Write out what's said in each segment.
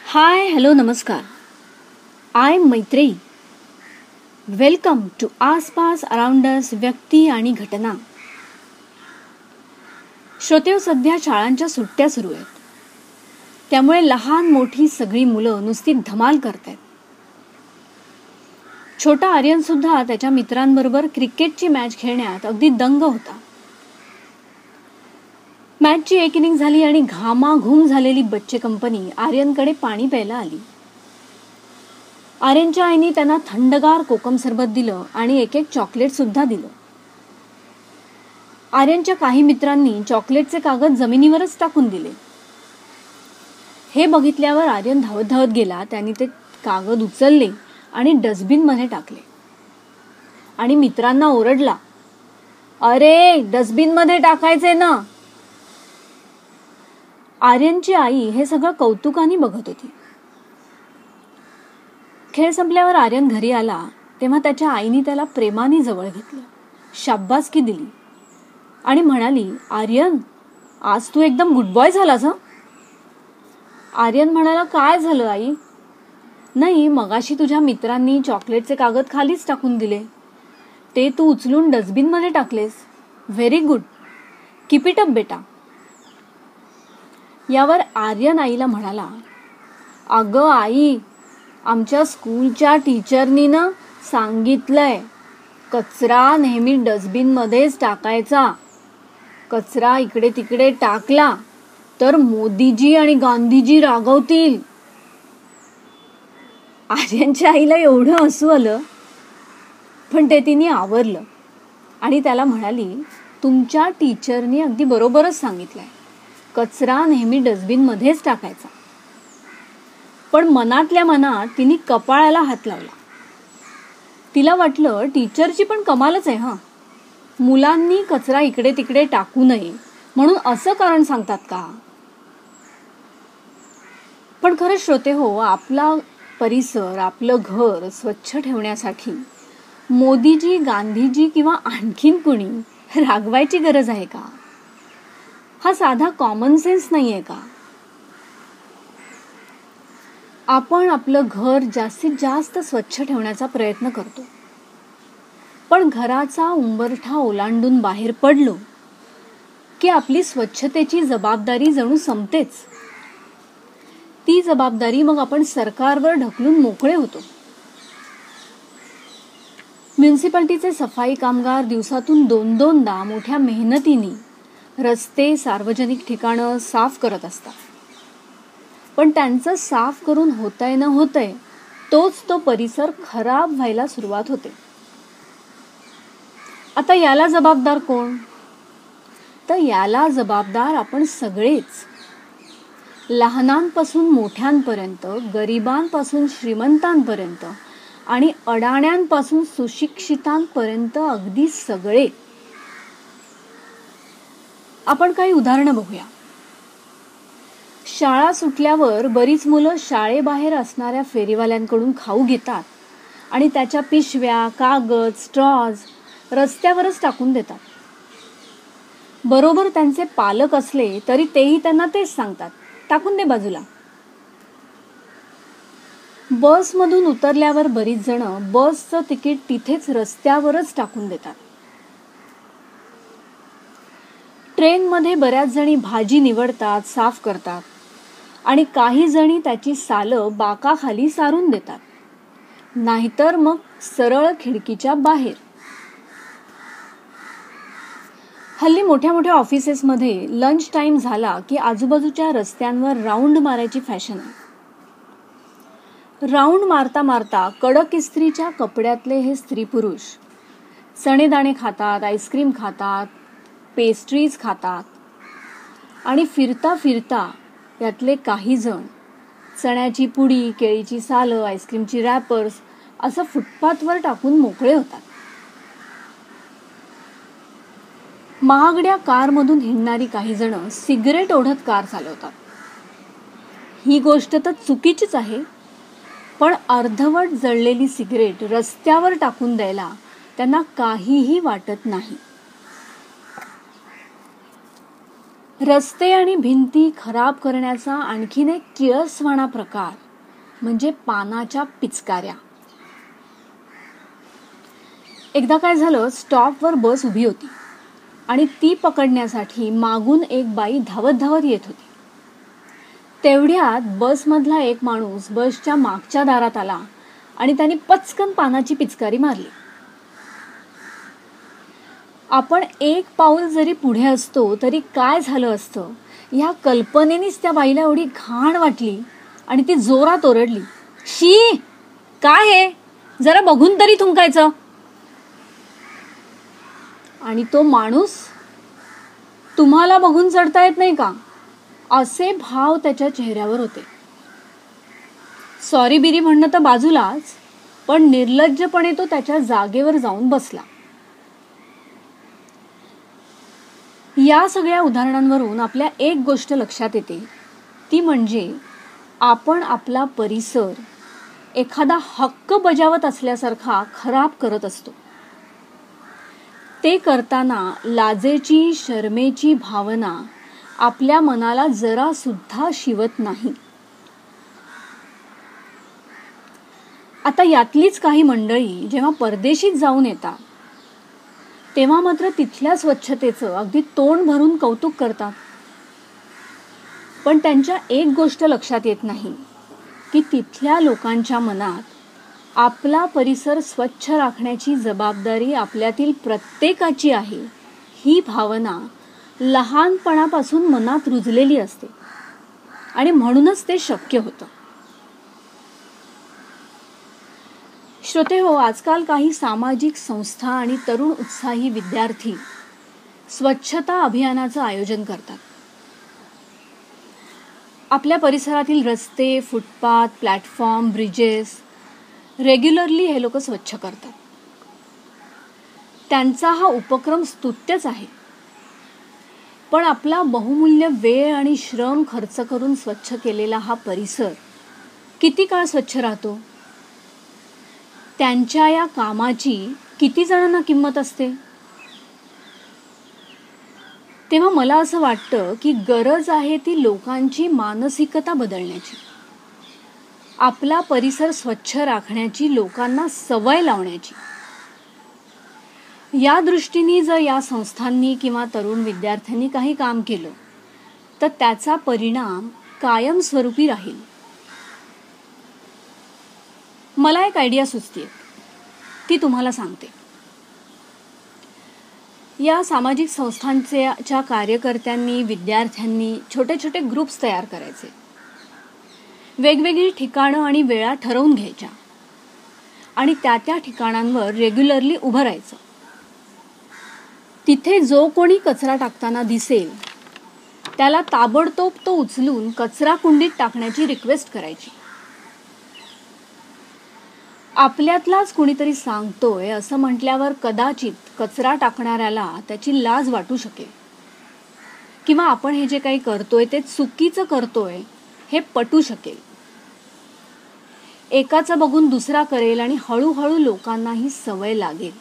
हाय hello नमस्कार. I am Maitreyi. Welcome to आसपास around us व्यक्ती आणि घटना. श्रोतेहो, सध्या शाळांच्या सुट्ट्या सुरू आहेत. त्यामुळे लहान मोठी सगळी मुलं नुसती धमाल करतायत. छोटा आर्यन सुद्धा त्याच्या मित्रांबरोबर क्रिकेटची मॅच खेळण्यात अगदी दंग होता. मॅचची एक इनिंग झाली आणि घामाघूम झालेली बच्चे कंपनी आर्यनकडे पाणी प्यायला आली. आर्यनच्या आईने त्यांना थंडगार कोकम सरबत दिलं आणि एक चॉकलेट सुद्धा दिलं. आर्यनच्या काही मित्रांनी चॉकलेटचे कागद जमिनीवरच टाकून दिले. हे बघितल्यावर आर्यन धावत धावत गेला. त्यांनी ते कागद उचलले आणि डस्टबिन मध्ये टाकले आणि मित्रांना ओरडला, अरे डस्टबिन मध्ये टाकायचे ना. आर्यनची आई हे सगळं कौतुकाने बघत होती. खेळ संपल्यावर आर्यन घरी आला तेव्हा त्याच्या आईने त्याला प्रेमाने जवळ घेतलं, शाब्बासकी दिली आणि म्हणाली, आर्यन आज तू एकदम गुड बॉय झालास हं. आर्यन म्हणाला, काय झालं आई? नाही, मगाशी तुझ्या मित्रांनी चॉकलेटचे कागद खालीच टाकून दिले, ते तू उचलून डस्टबिन मध्ये टाकलेस. Very good, keep it up बेटा. यावर आर्यन आईला म्हणाला, अगं आई, आमच्या स्कूलच्या टीचरनी ना सांगितलंय कचरा नेहमी डस्टबिन मध्येच टाकायचा. कचरा इकडे तिकडे टाकला तर मोदीजी आणि गांधीजी रागवतील. आर्यनच्या आईला एवढं हसू आलं, पण ते तिने आवरलं आणि त्याला म्हणाली, तुमच्या टीचरनी अगदी बरोबरच सांगितलंय, कचरा नेहमी डस्टबिन मध्येच टाकायचा. पण मनातल्या मनात तिने कपाळाला हात लावला. तिला वाटलं टीचरची पण कमालच आहे हा. मुलांनी कचरा इकडे तिकडे टाकू नये म्हणून असं कारण सांगतात का? पण खरं श्रोते हो, आपला परिसर, आपलं घर स्वच्छ ठेवण्यासाठी मोदीजी, गांधीजी किंवा आणखीन कुणी रागवायची गरज आहे का? हा साधा कॉमन सेन्स नाहीये का? आपण आपलं घर जास्तीत जास्त स्वच्छ ठेवण्याचा प्रयत्न करतो, पण घराचा उंबरठा ओलांडून बाहेर पडलो की आपली स्वच्छतेची जबाबदारी जणू संपतेच. ती जबाबदारी मग आपण सरकारवर ढकलून मोकळे होतो. म्युन्सिपाल्टीचे सफाई कामगार दिवसातून 2-2दा मोठ्या मेहनतीने रस्ते, सार्वजनिक ठिकाणं साफ करत असतात. पण त्यांचं साफ करून होतंय न होतंय तोच तो परिसर खराब व्हायला सुरुवात होते. आता याला जबाबदार कोण? तर याला जबाबदार आपण सगळेच. लहानांपासून मोठ्यांपर्यंत, गरिबांपासून श्रीमंतांपर्यंत आणि अडाण्यांपासून सुशिक्षितांपर्यंत अगदी सगळे. आपण काही उदाहरणं बघूया. शाळा सुटल्यावर बरीच मुलं शाळेबाहेर असणाऱ्या फेरीवाल्यांकडून खाऊ घेतात आणि त्याच्या पिशव्या, कागद, स्ट्रॉज रस्त्यावरच टाकून देतात. बरोबर त्यांचे पालक असले तरी तेही त्यांना तेच सांगतात, टाकून दे बाजूला. बसमधून उतरल्यावर बरीच जण बसचं तिकीट तिथेच रस्त्यावरच टाकून देतात. ट्रेनमध्ये बऱ्याच जणी भाजी निवडतात, साफ करतात आणि काही जणी त्याची सालं बाकाखाली सारून देतात, नाहीतर मग सरळ खिडकीच्या बाहेर. हल्ली मोठ्या मोठ्या ऑफिसेसमध्ये लंच टाइम झाला की आजूबाजूच्या रस्त्यांवर राऊंड मारायची फॅशन आहे. राऊंड मारता मारता कडक इस्त्रीच्या कपड्यातले हे स्त्री पुरुष चणेदाणे खातात, आईस्क्रीम खातात, पेस्ट्रीज खातात आणि फिरता फिरता यातले काही जण चण्याची पुडी, केळीची सालं, आईस्क्रीमची रॅपर्स असं फुटपाथवर टाकून मोकळे होतात. महागड्या कारमधून हिंडणारी काही जण सिगरेट ओढत कार चालवतात. ही गोष्ट तर चुकीचीच आहे, पण अर्धवट जळलेली सिगरेट रस्त्यावर टाकून द्यायला त्यांना काहीही वाटत नाही. रस्ते आणि भिंती खराब करण्याचा आणखीन एक किळसवाणा प्रकार म्हणजे पानाच्या पिचकाऱ्या. एकदा काय झालं, स्टॉपवर बस उभी होती आणि ती पकडण्यासाठी मागून एक बाई धावत धावत येत होती. तेवढ्यात बसमधला एक माणूस बसच्या मागच्या दारात आला आणि त्याने पचकन पानाची पिचकारी मारली. आपण एक पाऊल जरी पुढे असतो तरी काय झालं असतं ह्या कल्पनेनेच त्या बाईला एवढी घाण वाटली आणि ती जोरात ओरडली, शी, काय हे, जरा बघून तरी थुंकायचं. आणि तो माणूस, तुम्हाला बघून चढता येत नाही का, असे भाव त्याच्या चेहऱ्यावर होते. सॉरी बिरी म्हणणं तर बाजूलाच, पण निर्लज्जपणे तो त्याच्या जागेवर जाऊन बसला. या सगळ्या उदाहरणांवरून आपल्या एक गोष्ट लक्षात येते, ती म्हणजे आपण आपला परिसर एखादा हक्क बजावत असल्यासारखा खराब करत असतो. ते करताना लाजेची, शरमेची भावना आपल्या मनाला जरा सुद्धा शिवत नाही. आता यातलीच काही मंडळी जेव्हा परदेशीत जाऊन येतात तेव्हा मात्र तिथल्या स्वच्छतेचं अगदी तोंड भरून कौतुक करतात. पण त्यांच्या एक गोष्ट लक्षात येत नाही की तिथल्या लोकांच्या मनात आपला परिसर स्वच्छ राखण्याची जबाबदारी आपल्यातील प्रत्येकाची आहे, ही भावना लहानपणापासून मनात रुजलेली असते आणि म्हणूनच ते शक्य होतं. श्रोतेहो, आजकाल काही सामाजिक संस्था आणि तरुण उत्साही विद्यार्थी स्वच्छता अभियानाचं आयोजन करतात. आपल्या परिसरातील रस्ते, फुटपाथ, प्लॅटफॉर्म, ब्रिजेस रेग्युलरली हे लोक स्वच्छ करतात. त्यांचा हा उपक्रम स्तुत्यच आहे. पण आपला बहुमूल्य वेळ आणि श्रम खर्च करून स्वच्छ केलेला हा परिसर किती काळ स्वच्छ राहतो? त्यांच्या या कामाची किती जणांना किंमत असते? तेव्हा मला असं वाटतं की गरज आहे ती लोकांची मानसिकता बदलण्याची, आपला परिसर स्वच्छ राखण्याची लोकांना सवय लावण्याची. या दृष्टीने जर या संस्थांनी किंवा तरुण विद्यार्थ्यांनी काही काम केलं तर त्याचा परिणाम कायमस्वरूपी राहील. मला एक आयडिया सुचते, ती तुम्हाला सांगते. या सामाजिक संस्थांच्या कार्यकर्त्यांनी, विद्यार्थ्यांनी छोटे छोटे ग्रुप्स तयार करायचे. वेगवेगळी ठिकाणं आणि वेळा ठरवून घ्यायच्या आणि त्या ठिकाणांवर रेग्युलरली उभं राहायचं. तिथे जो कोणी कचरा टाकताना दिसेल त्याला ताबडतोब तो उचलून कचरा कुंडीत टाकण्याची रिक्वेस्ट करायची. आपल्यातलाच कुणीतरी सांगतोय असं म्हटल्यावर कदाचित कचरा टाकणाऱ्याला त्याची लाज वाटू शकेल किंवा आपण हे जे काही करतोय ते चुकीचं करतोय हे पटू शकेल. एकाचं बघून दुसरा करेल आणि हळूहळू लोकांना ही सवय लागेल.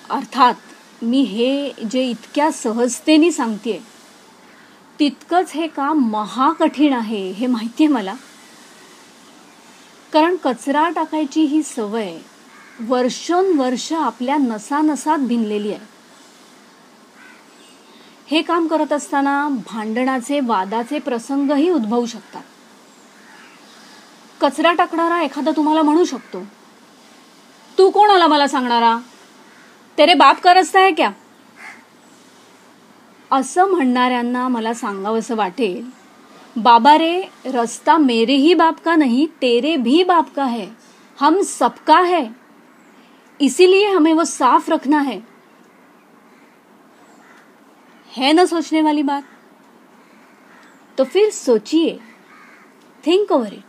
अर्थात मी हे जे इतक्या सहजतेने सांगतेय तितकंच हे काम महाकठीण आहे हे माहितीये मला. कारण कचरा टाकायची ही सवय वर्षोनवर्ष आपल्या नसानसात भिनलेली आहे. हे काम करत असताना भांडणाचे, वादाचे प्रसंगही उद्भवू शकतात. कचरा टाकणारा एखादा तुम्हाला म्हणू शकतो, तू कोण आला मला सांगणारा, तेरे बाप का रस्ता है क्या? असं म्हणणाऱ्यांना मला सांगावंसं वाटेल, बाबा रे, रास्ता मेरे ही बाप का नहीं तेरे भी बाप का है, हम सबका है, इसीलिए हमें वो साफ रखना है ना सोचने वाली बात? तो फिर सोचिए, थिंक ओव्हर इट.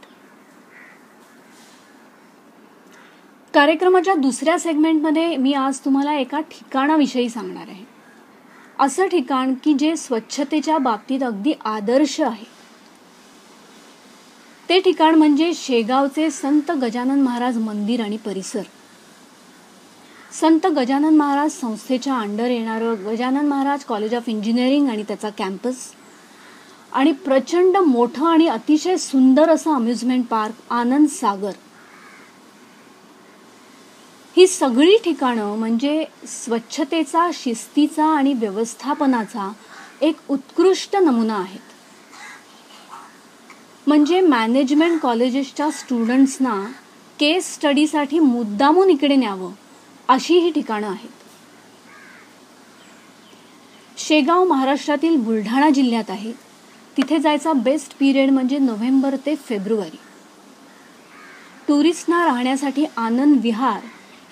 कार्यक्रमाच्या दुसऱ्या सेगमेंटमध्ये मी आज तुम्हाला एका ठिकाणाविषयी सांगणार आहे. असं ठिकाण की जे स्वच्छतेच्या बाबतीत अगदी आदर्श आहे. ते ठिकाण म्हणजे शेगावचे संत गजानन महाराज मंदिर आणि परिसर. संत गजानन महाराज संस्थेच्या अंडर येणारं Gajanan Maharaj college of engineering आणि त्याचा कॅम्पस आणि प्रचंड मोठं आणि अतिशय सुंदर असं अम्युजमेंट पार्क आनंद सागर, ही सगळी ठिकाणं म्हणजे स्वच्छतेचा, शिस्तीचा आणि व्यवस्थापनाचा एक उत्कृष्ट नमुना आहेत. म्हणजे मॅनेजमेंट कॉलेजेसच्या स्टुडंट्सना केस स्टडीसाठी मुद्दामून इकडे न्यावं अशी ही ठिकाणं आहेत. शेगाव महाराष्ट्रातील बुलढाणा जिल्ह्यात आहे. तिथे जायचा बेस्ट पिरियड म्हणजे नोव्हेंबर ते फेब्रुवारी. टुरिस्टना राहण्यासाठी आनंद विहार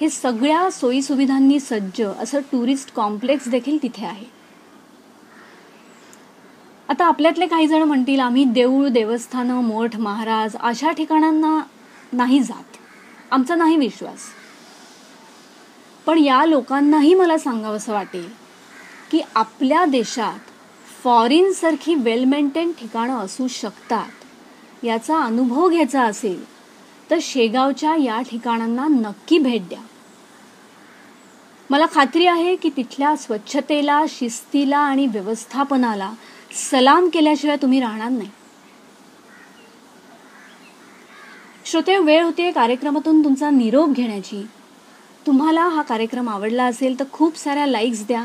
हे सगळ्या सोयीसुविधांनी सज्ज असं टुरिस्ट कॉम्प्लेक्स देखील तिथे आहे. आता आपल्यातले काही जण म्हणतील आम्ही देऊळ, देवस्थानं, मठ, महाराज अशा ठिकाणांना नाही जात, आमचा नाही विश्वास. पण या लोकांनाही मला सांगावंसं वाटेल की आपल्या देशात फॉरेन सारखी वेल मेंटेन ठिकाणं असू शकतात याचा अनुभव घ्यायचा असेल तर शेगावच्या या ठिकाणांना नक्की भेट द्या. मला खात्री आहे की तिथल्या स्वच्छतेला, शिस्तीला आणि व्यवस्थापनाला सलाम केल्याशिवाय तुम्ही राहणार नाही. श्रोते, वेळ होते कार्यक्रमातून तुमचा निरोप घेण्याची. तुम्हाला हा कार्यक्रम आवडला असेल तर खूप साऱ्या लाईक्स द्या.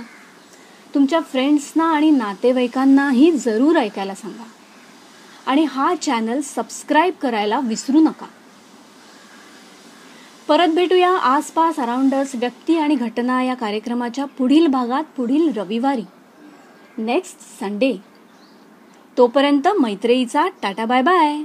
तुमच्या फ्रेंड्सना आणि नातेवाईकांनाही जरूर ऐकायला सांगा. आणि हा चॅनल सबस्क्राईब करायला विसरू नका. परत भेटूया आसपास अराउंडर्स व्यक्ती आणि घटना या कार्यक्रमाच्या पुढील भागात पुढील रविवारी, नेक्स्ट संडे. तोपर्यंत मैत्रेयीचा टाटा बाय बाय.